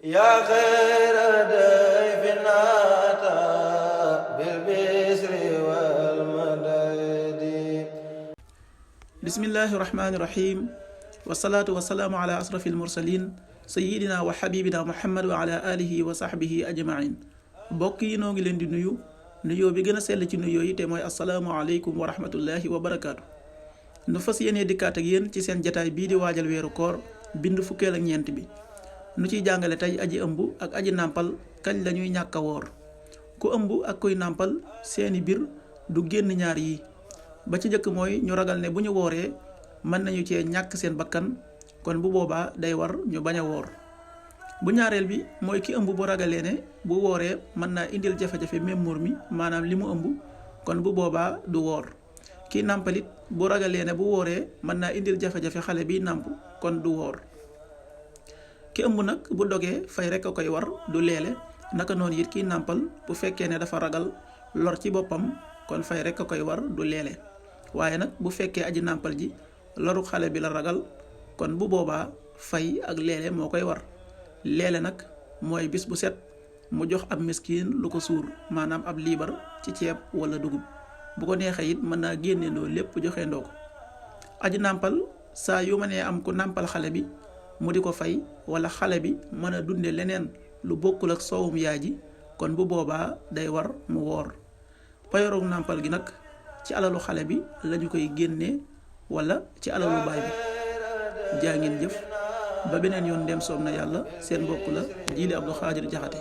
yaa xayra dayfin ataa bil bisri wal madadi. bismillahi rahmaani rahim, wasalaatu wasalaamu ala asrafil mursalin sayidina wa xabibina muhammad wa ala alihi wa sahbihi ajmain. mbokk yi noo ngi leen di nuyu nuyoo bi gën a sell ci nuyoo yi te mooy asalaamu aleykum wa rahmatullahi wa barakaatu. nu fas yéenee dikkaat ak yéen ci seen jataay bii di waajal weeru koor bind fukkeel ak ñeent bi nu ciy jàngale tey aji ëmb ak aji nàmpal kañ lañuy ñàkk a woor. ku ëmb ak kuy nàmpal seeni biir du génn ñaar yi. ba ci njëkk mooy ñu ragal ne bu ñu wooree mën nañu cee ñàkk seen bakkan, kon bu boobaa day war ñu bañ a woor. bu ñaareel bi mooy ki ëmb bu ragalee ne bu wooree mën naa indil jafe-jafe mémmoor mi, maanaam li mu ëmb, kon bu boobaa du woor. ki nàmpalit bu ragalee ne bu wooree mën naa indil jafe-jafe xale bi nàmp, kon du woor. ki ëmb nag bu dogee fay rek a koy war, du leele. naka noonu it kiy nàmpal bu fekkee ne dafa ragal lor ci boppam, kon fay rek a koy war, du leele. waaye nag bu fekkee aji nàmpal ji loru xale bi la ragal, kon bu boobaa fay ak leele moo koy war. leele nag mooy bis bu set mu jox ab miskin lu ko suur, maanaam ab liibar ci ceeb wala dugub. bu ko neexee it mën naa génneendoo lépp joxeendoo ko. aji nàmpal saa yu mënee am ku nàmpal xale bi mu di ko fay, wala xale bi mën a dunde leneen lu bokkul ak soowum yaay ji, kon bu boobaa day war mu woor. payorog nàmpal gi nag ci alalu xale bi lañu koy génnee wala ci alalu baay bi. jaa ngeen jëf ba beneen yoon, dem soob na yàlla. seen mbokk la Jili Abdou Khadir Jaxate.